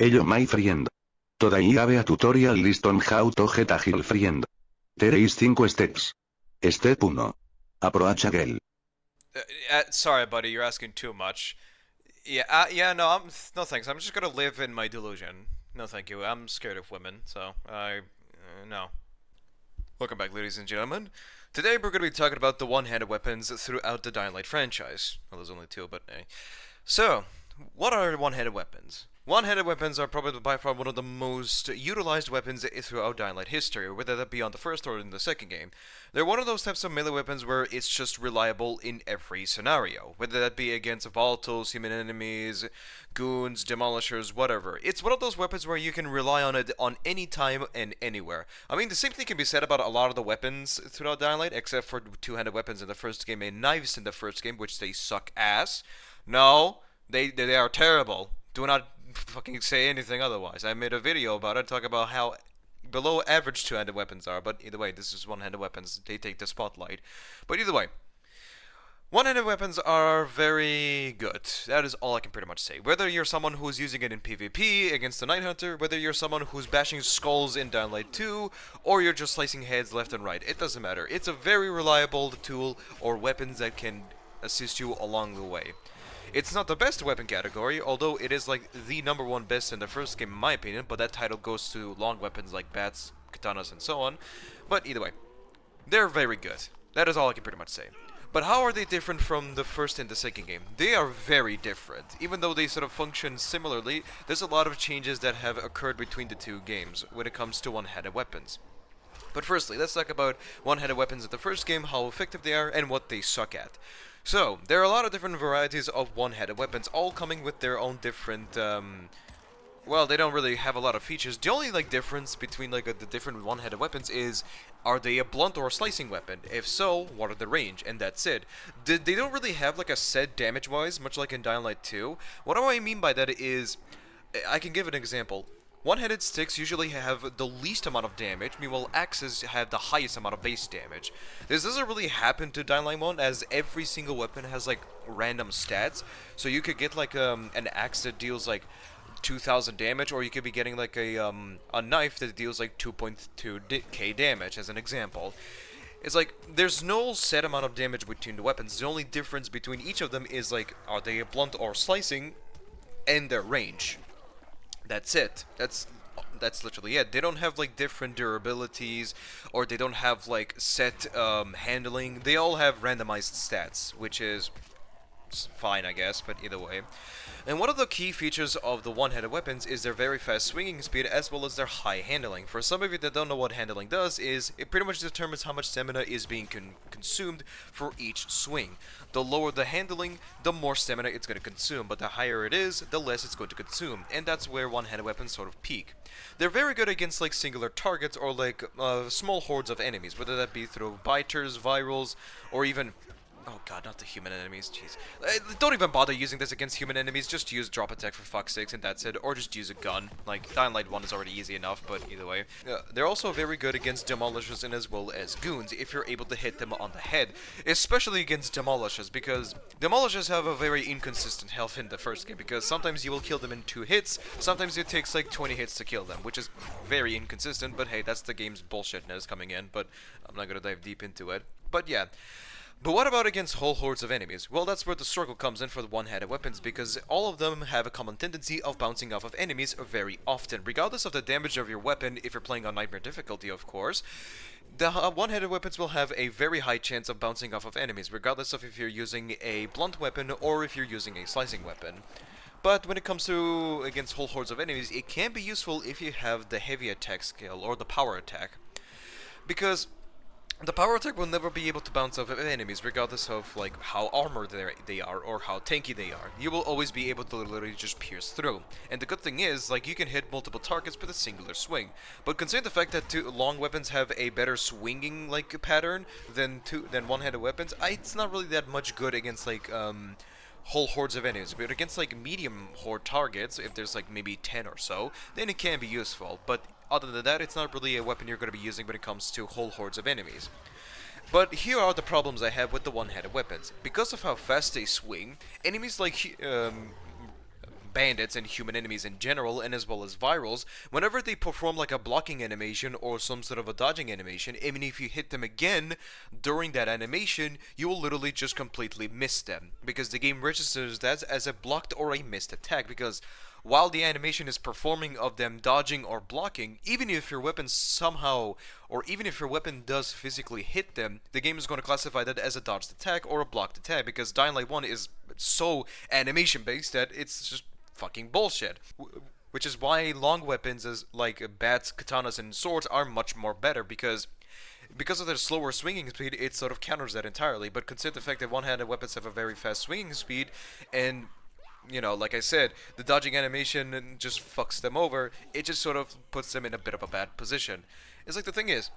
Hello my friend. Today I have a tutorial list on how to get a girlfriend. There is 5 steps. Step 1. Approach a girl. Sorry, buddy, you're asking too much. No, no thanks. I'm just gonna live in my delusion. No, thank you. I'm scared of women, so no. Welcome back, ladies and gentlemen. Today we're gonna be talking about the one-handed weapons throughout the Dying Light franchise. Well, there's only two, but So, what are one-handed weapons? One-handed weapons are probably by far one of the most utilized weapons throughout Dying Light history, whether that be on the first or in the second game. They're one of those types of melee weapons where it's just reliable in every scenario, whether that be against volatiles, human enemies, goons, demolishers, whatever. It's one of those weapons where you can rely on it on any time and anywhere. I mean, the same thing can be said about a lot of the weapons throughout Dying Light, except for two-handed weapons in the first game and knives in the first game, which they suck ass. No, they are terrible. Do not fucking say anything otherwise. I made a video about it, talk about how below average two-handed weapons are, but either way, this is one-handed weapons. They take the spotlight. But either way, one-handed weapons are very good. That is all I can pretty much say. Whether you're someone who's using it in PvP against the Night Hunter, whether you're someone who's bashing skulls in Dying Light 2, or you're just slicing heads left and right, it doesn't matter. It's a very reliable tool or weapons that can assist you along the way. It's not the best weapon category, although it is like the #1 best in the first game in my opinion, but that title goes to long weapons like bats, katanas, and so on. But either way, they're very good. That is all I can pretty much say. But how are they different from the first and the second game? They are very different. Even though they sort of function similarly, there's a lot of changes that have occurred between the two games when it comes to one-handed weapons. But firstly, let's talk about one-handed weapons in the first game, how effective they are, and what they suck at. So, there are a lot of different varieties of one-handed weapons, all coming with their own different, well, they don't really have a lot of features. The only, difference between, the different one-handed weapons is, are they a blunt or a slicing weapon? If so, what are the range? And that's it. They don't really have, a set damage-wise, much like in Dying Light 2. What do I mean by that is, I can give an example. One-handed sticks usually have the least amount of damage, meanwhile axes have the highest amount of base damage. This doesn't really happen to Dying Light 1, as every single weapon has random stats, so you could get an axe that deals 2,000 damage, or you could be getting a knife that deals 2.2k damage, as an example. It's there's no set amount of damage between the weapons. The only difference between each of them is are they blunt or slicing, and their range. That's it. That's literally it. They don't have different durabilities, or they don't have set handling. They all have randomized stats, which is fine, I guess, but either way. And one of the key features of the one-handed weapons is their very fast swinging speed, as well as their high handling. For some of you that don't know what handling does, is it pretty much determines how much stamina is being consumed for each swing. The lower the handling, the more stamina it's going to consume, but the higher it is, the less it's going to consume, and that's where one-handed weapons sort of peak. They're very good against singular targets or small hordes of enemies, whether that be through biters, virals, or even... Oh god, not the human enemies, jeez. Don't even bother using this against human enemies, just use drop attack for fuck's sakes and that's it, or just use a gun. Dying Light 1 is already easy enough, but either way. They're also very good against demolishers and as well as goons, if you're able to hit them on the head. Especially against demolishers, because demolishers have a very inconsistent health in the first game, because sometimes you will kill them in 2 hits, sometimes it takes 20 hits to kill them, which is very inconsistent, but hey, that's the game's bullshitness coming in, but I'm not gonna dive deep into it. But yeah. But what about against whole hordes of enemies? Well, that's where the struggle comes in for the one-handed weapons, because all of them have a common tendency of bouncing off of enemies very often. Regardless of the damage of your weapon, if you're playing on Nightmare difficulty, of course, the one-handed weapons will have a very high chance of bouncing off of enemies, regardless of if you're using a blunt weapon or if you're using a slicing weapon. But when it comes to against whole hordes of enemies, it can be useful if you have the heavy attack skill or the power attack, because the power attack will never be able to bounce off of enemies, regardless of how armored they are or how tanky they are. You will always be able to literally just pierce through. And the good thing is, you can hit multiple targets with a singular swing. But considering the fact that long weapons have a better swinging pattern than one-handed weapons, it's not really that much good against whole hordes of enemies. But against medium horde targets, if there's maybe 10 or so, then it can be useful. But other than that, it's not really a weapon you're going to be using when it comes to whole hordes of enemies. But here are the problems I have with the one-handed weapons. Because of how fast they swing, enemies bandits and human enemies in general, and as well as virals, whenever they perform like a blocking animation or some sort of a dodging animation, even if you hit them again during that animation, you will literally just completely miss them, because the game registers that as a blocked or a missed attack, because while the animation is performing of them dodging or blocking, even if your weapon somehow, or even if your weapon does physically hit them, the game is going to classify that as a dodged attack or a blocked attack, because Dying Light 1 is so animation based that it's just fucking bullshit. Which is why long weapons as like bats, katanas, and swords are much more better, because of their slower swinging speed, it sort of counters that entirely. But consider the fact that one-handed weapons have a very fast swinging speed, and you know, like I said, the dodging animation just fucks them over. It just sort of puts them in a bit of a bad position. It's like, the thing is,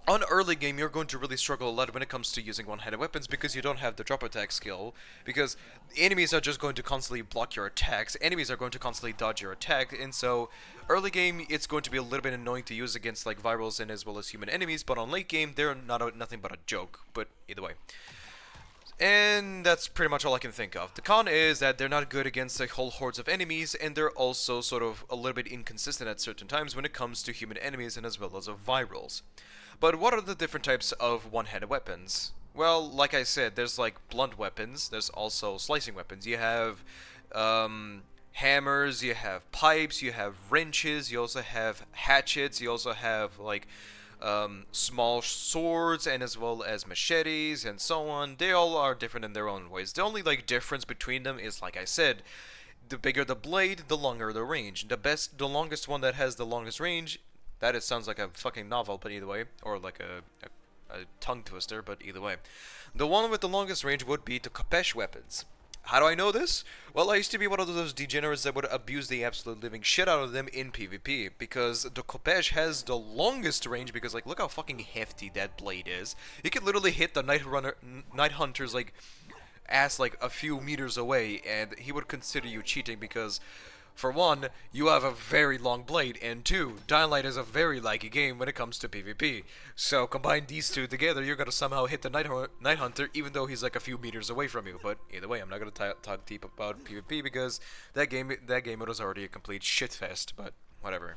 on early game, you're going to really struggle a lot when it comes to using one-handed weapons, because you don't have the drop attack skill, because enemies are just going to constantly block your attacks, enemies are going to constantly dodge your attack, and so early game, it's going to be a little bit annoying to use against like virals and as well as human enemies, but on late game, they're nothing but a joke, but either way. And that's pretty much all I can think of. The con is that they're not good against like whole hordes of enemies, and they're also sort of a little bit inconsistent at certain times when it comes to human enemies and as well as of virals. But what are the different types of one-handed weapons? Well, like I said, there's like blunt weapons, there's also slicing weapons. You have hammers, you have pipes, you have wrenches, you also have hatchets, you also have like small swords, and as well as machetes and so on. They all are different in their own ways. The only like difference between them is, like I said, the bigger the blade, the longer the range. The longest one that has the longest range, that it sounds like a fucking novel, but either way, or like a tongue twister, but either way. The one with the longest range would be the Kopesh weapons. How do I know this? Well, I used to be one of those degenerates that would abuse the absolute living shit out of them in PvP, because the Kopesh has the longest range, because like, look how fucking hefty that blade is. You could literally hit the Night Hunter's like ass like a few meters away, and he would consider you cheating, because for one, you have a very long blade, and two, Dying Light is a very laggy game when it comes to PvP. So combine these two together, you're gonna somehow hit the Night Hunter, even though he's like a few meters away from you. But either way, I'm not gonna talk deep about PvP, because that game was already a complete shitfest. But whatever.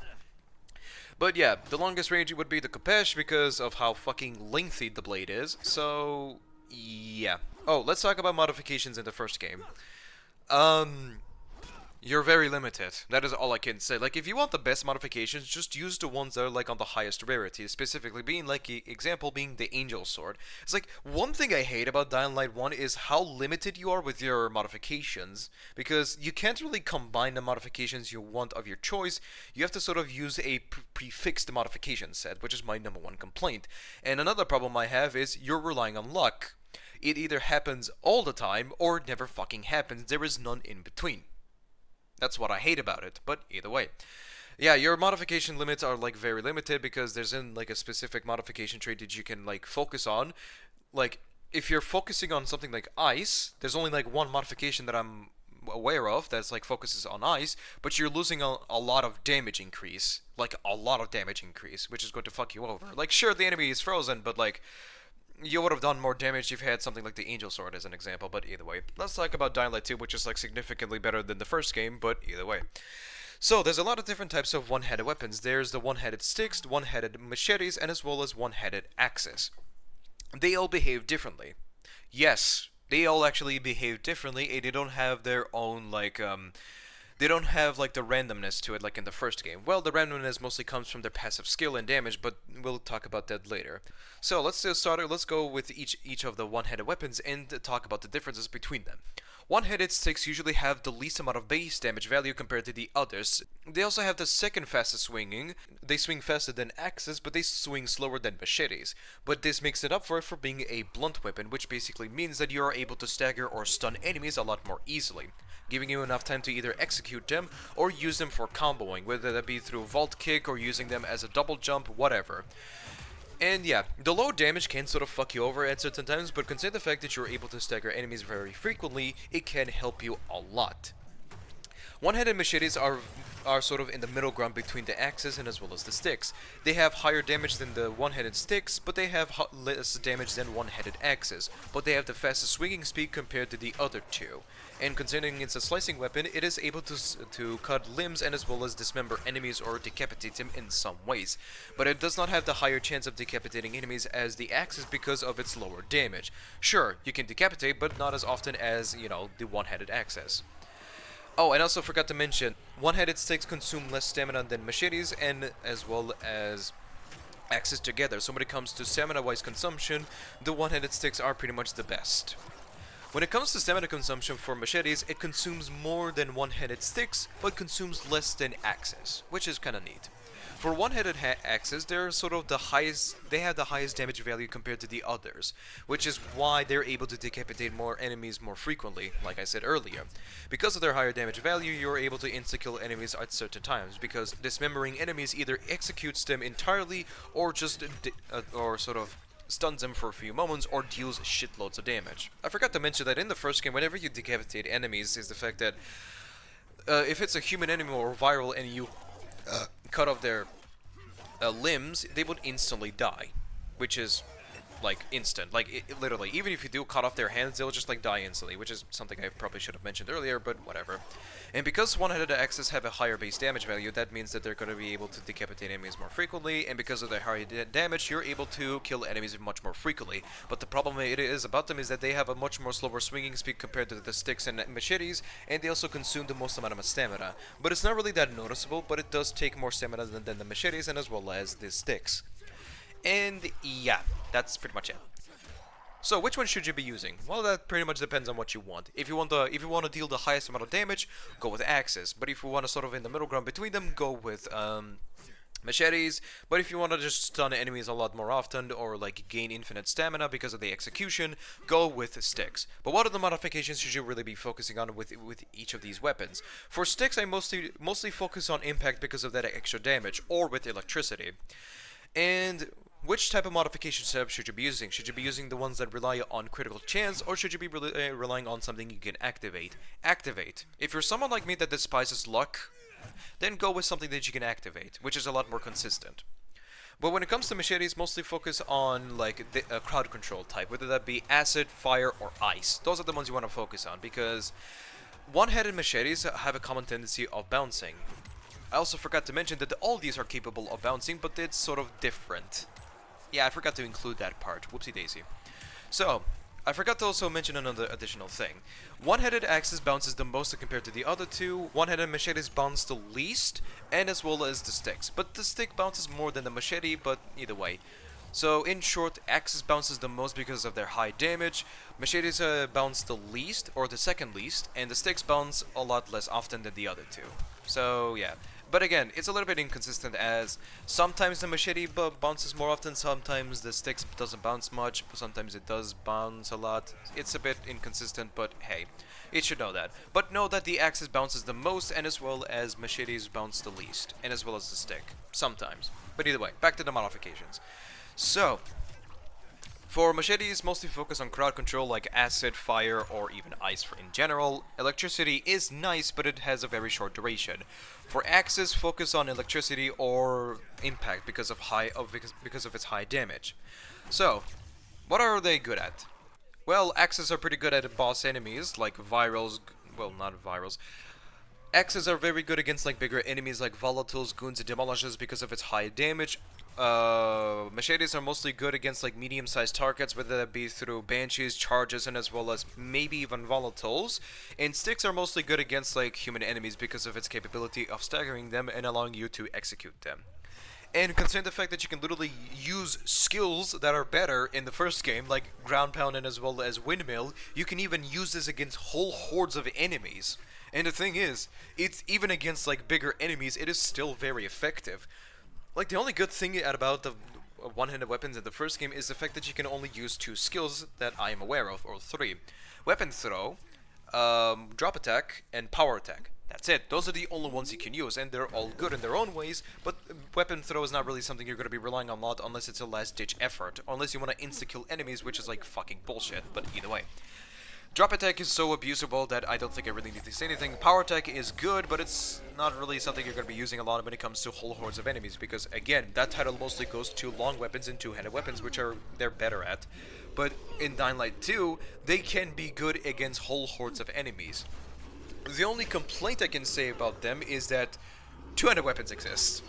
But yeah, the longest range would be the Kopesh because of how fucking lengthy the blade is. So yeah. Oh, let's talk about modifications in the first game. You're very limited. That is all I can say. Like, if you want the best modifications, just use the ones that are, like, on the highest rarity. Specifically being, like, example being the Angel Sword. It's like, one thing I hate about Dying Light 1 is how limited you are with your modifications. Because you can't really combine the modifications you want of your choice. You have to sort of use a prefixed modification set, which is my number one complaint. And another problem I have is you're relying on luck. It either happens all the time, or it never fucking happens. There is none in between. That's what I hate about it, but either way. Yeah, your modification limits are like very limited, because there's in like a specific modification trait that you can like focus on. Like, if you're focusing on something like ice, there's only like one modification that I'm aware of that's like focuses on ice, but you're losing a lot of damage increase. Like, a lot of damage increase, which is going to fuck you over. Like, sure, the enemy is frozen, but like, you would have done more damage if you had something like the Angel Sword as an example, but either way. Let's talk about Dying Light 2, which is like significantly better than the first game, but either way. So, there's a lot of different types of one-handed weapons. There's the one-handed sticks, one-handed machetes, and as well as one-handed axes. They all behave differently. Yes, they all actually behave differently, and they don't have their own, like, they don't have like the randomness to it like in the first game. Well, the randomness mostly comes from their passive skill and damage, but we'll talk about that later. So let's go with each of the one-handed weapons and talk about the differences between them. One-handed sticks usually have the least amount of base damage value compared to the others. They also have the second fastest swinging. They swing faster than axes, but they swing slower than machetes. But this makes it up for being a blunt weapon, which basically means that you are able to stagger or stun enemies a lot more easily, giving you enough time to either execute them or use them for comboing, whether that be through vault kick or using them as a double jump, whatever. And yeah, the low damage can sort of fuck you over at certain times, but consider the fact that you're able to stagger enemies very frequently, it can help you a lot. One-handed machetes are are sort of in the middle ground between the axes and as well as the sticks. They have higher damage than the one-headed sticks, but they have less damage than one-headed axes. But they have the fastest swinging speed compared to the other two. And considering it's a slicing weapon, it is able to cut limbs and as well as dismember enemies or decapitate them in some ways. But it does not have the higher chance of decapitating enemies as the axes because of its lower damage. Sure, you can decapitate, but not as often as, you know, the one-headed axes. Oh, and also forgot to mention, one-headed sticks consume less stamina than machetes and as well as axes together. So when it comes to stamina-wise consumption, the one-headed sticks are pretty much the best. When it comes to stamina consumption for machetes, it consumes more than one-headed sticks, but consumes less than axes, which is kinda neat. For one-headed axes, they're sort of the highest, they have the highest damage value compared to the others, which is why they're able to decapitate more enemies more frequently, like I said earlier. Because of their higher damage value, you're able to insta-kill enemies at certain times, because dismembering enemies either executes them entirely, or just, or sort of stuns them for a few moments, or deals shitloads of damage. I forgot to mention that in the first game, whenever you decapitate enemies, is the fact that if it's a human enemy or viral and you cut off their limbs, they would instantly die, which is like instant, like literally, even if you do cut off their hands, they'll just like die instantly, which is something I probably should have mentioned earlier, but whatever. And because one-headed axes have a higher base damage value, that means that they're going to be able to decapitate enemies more frequently, and because of their higher damage, you're able to kill enemies much more frequently. But the problem it is about them is that they have a much more slower swinging speed compared to the sticks and machetes, and they also consume the most amount of stamina. But it's not really that noticeable, but it does take more stamina than the machetes and as well as the sticks. And yeah, that's pretty much it. So which one should you be using? Well, that pretty much depends on what you want. If you want to deal the highest amount of damage, go with axes. But if you want to sort of in the middle ground between them, go with machetes. But if you want to just stun enemies a lot more often or like gain infinite stamina because of the execution, go with sticks. But what are the modifications should you really be focusing on with each of these weapons? For sticks, I mostly focus on impact because of that extra damage, or with electricity. And which type of modification setup should you be using? Should you be using the ones that rely on critical chance, or should you be relying on something you can activate? Activate. If you're someone like me that despises luck, then go with something that you can activate, which is a lot more consistent. But when it comes to machetes, mostly focus on like the crowd control type, whether that be acid, fire, or ice. Those are the ones you want to focus on, because one-headed machetes have a common tendency of bouncing. I also forgot to mention that all these are capable of bouncing, but it's sort of different. Yeah, I forgot to include that part. Whoopsie daisy. So, I forgot to also mention another additional thing. One-headed axes bounces the most compared to the other two. One-headed machetes bounce the least, and as well as the sticks. But the stick bounces more than the machete, but either way. So, in short, axes bounces the most because of their high damage. Machetes bounce the least, or the second least, and the sticks bounce a lot less often than the other two. So, yeah. But again, it's a little bit inconsistent, as sometimes the machete bounces more often, sometimes the sticks doesn't bounce much, sometimes it does bounce a lot. It's a bit inconsistent, but hey, it should know that. But know that the axis bounces the most, and as well as machetes bounce the least, and as well as the stick, sometimes. But either way, back to the modifications. So, for machetes, mostly focus on crowd control like acid, fire, or even ice in general. Electricity is nice, but it has a very short duration. For axes, focus on electricity or impact because of its high damage. So, what are they good at? Well, axes are pretty good at boss enemies like virals. Well, not virals. Axes are very good against like bigger enemies like volatiles, goons, and demolishers because of its high damage. Machetes are mostly good against like medium-sized targets, whether that be through banshees, charges, and as well as maybe even volatiles. And sticks are mostly good against like human enemies because of its capability of staggering them and allowing you to execute them. And considering the fact that you can literally use skills that are better in the first game, like ground pound and as well as windmill, you can even use this against whole hordes of enemies. And the thing is, it's even against like bigger enemies, it is still very effective. Like, the only good thing about the one-handed weapons in the first game is the fact that you can only use 2 skills that I am aware of, or 3. Weapon throw, drop attack, and power attack. That's it. Those are the only ones you can use, and they're all good in their own ways, but weapon throw is not really something you're going to be relying on a lot unless it's a last-ditch effort, unless you want to insta-kill enemies, which is like fucking bullshit, but either way. Drop attack is so abusable that I don't think I really need to say anything. Power attack is good, but it's not really something you're going to be using a lot when it comes to whole hordes of enemies, because again, that title mostly goes to long weapons and two-handed weapons, which they're better at. But in Dying Light 2, they can be good against whole hordes of enemies. The only complaint I can say about them is that two-handed weapons exist,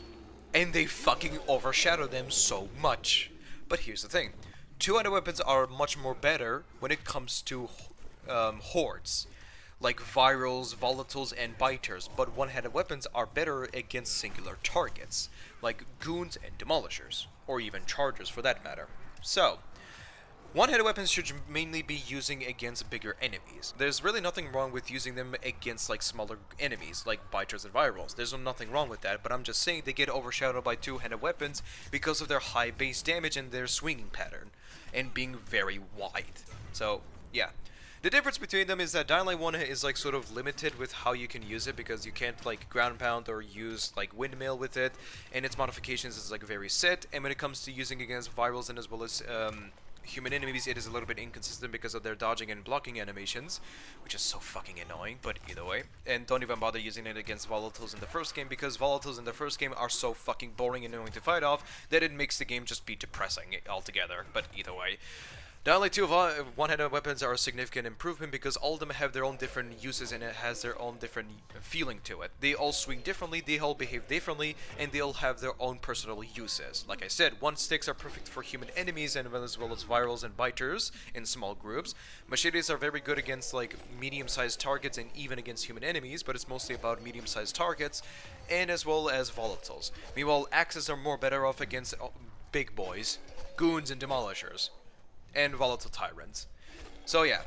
and they fucking overshadow them so much. But here's the thing. Two-handed weapons are much more better when it comes to hordes, like virals, volatiles, and biters, but one-handed weapons are better against singular targets, like goons and demolishers, or even chargers for that matter. So, one-handed weapons should mainly be using against bigger enemies. There's really nothing wrong with using them against like smaller enemies, like biters and virals. There's nothing wrong with that, but I'm just saying they get overshadowed by two-handed weapons because of their high base damage and their swinging pattern, and being very wide. So, yeah. The difference between them is that Dying Light 1 is like sort of limited with how you can use it, because you can't like ground pound or use like windmill with it, and its modifications is like very set, and when it comes to using against virals and as well as human enemies, it is a little bit inconsistent because of their dodging and blocking animations, which is so fucking annoying, but either way. And don't even bother using it against volatiles in the first game, because volatiles in the first game are so fucking boring and annoying to fight off that it makes the game just be depressing altogether, but either way. Dying Light 2 one-handed weapons are a significant improvement because all of them have their own different uses and it has their own different feeling to it. They all swing differently, they all behave differently, and they all have their own personal uses. Like I said, one sticks are perfect for human enemies and as well as virals and biters in small groups. Machetes are very good against like medium-sized targets and even against human enemies, but it's mostly about medium-sized targets and as well as volatiles. Meanwhile, axes are more better off against big boys, goons and demolishers, and volatile tyrants. So yeah,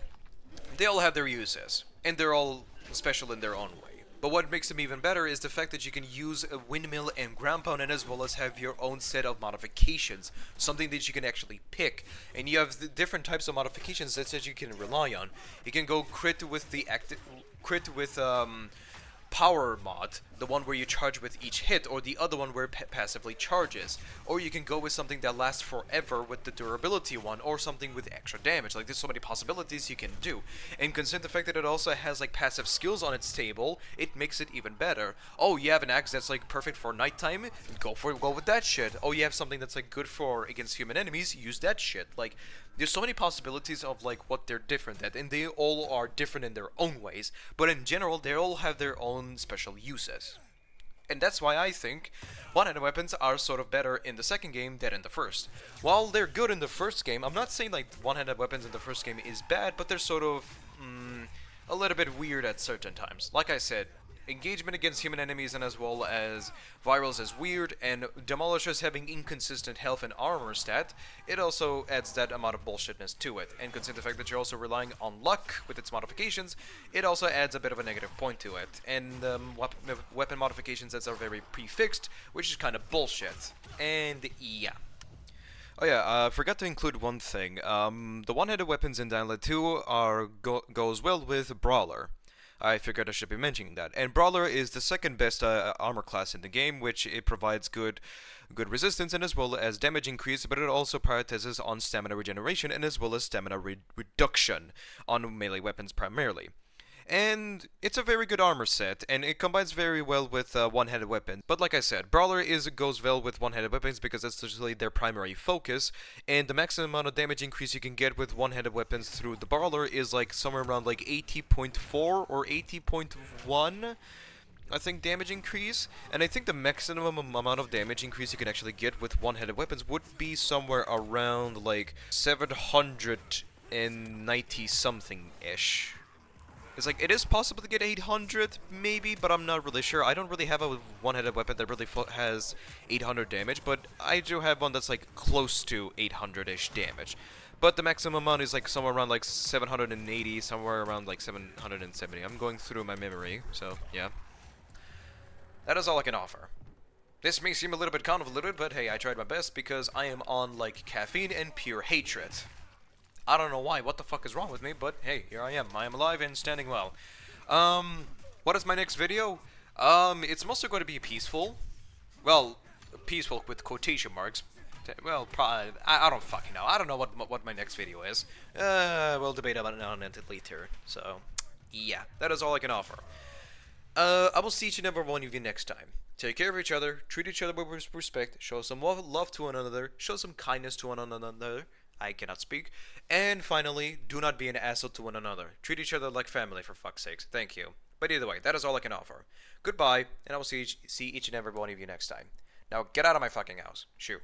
they all have their uses, and they're all special in their own way. But what makes them even better is the fact that you can use a windmill and ground pound, and as well as have your own set of modifications, something that you can actually pick. And you have the different types of modifications that you can rely on. You can go crit with the power mod, the one where you charge with each hit, or the other one where it passively charges. Or you can go with something that lasts forever with the durability one, or something with extra damage. Like, there's so many possibilities you can do. And considering the fact that it also has like passive skills on its table, it makes it even better. Oh, you have an axe that's like perfect for nighttime? Go with that shit. Oh, you have something that's like good for against human enemies? Use that shit. Like, there's so many possibilities of like what they're different at, and they all are different in their own ways, but in general they all have their own special uses. And that's why I think one-handed weapons are sort of better in the second game than in the first. While they're good in the first game, I'm not saying like one-handed weapons in the first game is bad, but they're sort of a little bit weird at certain times. Like I said, engagement against human enemies and as well as virals is weird, and demolishers having inconsistent health and armor stat, it also adds that amount of bullshitness to it. And considering the fact that you're also relying on luck with its modifications, it also adds a bit of a negative point to it. And weapon modifications that are very prefixed, which is kind of bullshit. And yeah. Oh yeah, I forgot to include one thing. The one-handed weapons in Dying Light 2 goes well with Brawler. I figured I should be mentioning that. And Brawler is the second best armor class in the game, which it provides good resistance and as well as damage increase, but it also prioritizes on stamina regeneration and as well as stamina reduction on melee weapons primarily. And it's a very good armor set, and it combines very well with one-handed weapons. But like I said, Brawler goes well with one-handed weapons because that's usually their primary focus, and the maximum amount of damage increase you can get with one-handed weapons through the Brawler is like somewhere around like 80.4 or 80.1, I think, damage increase. And I think the maximum amount of damage increase you can actually get with one-handed weapons would be somewhere around like 790 something-ish. It's like, it is possible to get 800, maybe, but I'm not really sure. I don't really have a one-handed weapon that really has 800 damage, but I do have one that's like close to 800-ish damage. But the maximum amount is like somewhere around like 780, somewhere around like 770. I'm going through my memory, so yeah. That is all I can offer. This may seem a little bit convoluted, but hey, I tried my best because I am on like caffeine and pure hatred. I don't know why, what the fuck is wrong with me, but hey, here I am alive and standing well. What is my next video? It's mostly going to be peaceful. Well, peaceful with quotation marks, Well, probably. I don't fucking know. I don't know what my next video is. We'll debate about it on it later. So, yeah, that is all I can offer. I will see each and every one of you next time. Take care of each other, treat each other with respect, show some love to one another, show some kindness to one another. I cannot speak. And finally, do not be an asshole to one another. Treat each other like family, for fuck's sakes. Thank you. But either way, that is all I can offer. Goodbye, and I will see each and every one of you next time. Now get out of my fucking house. Shoo.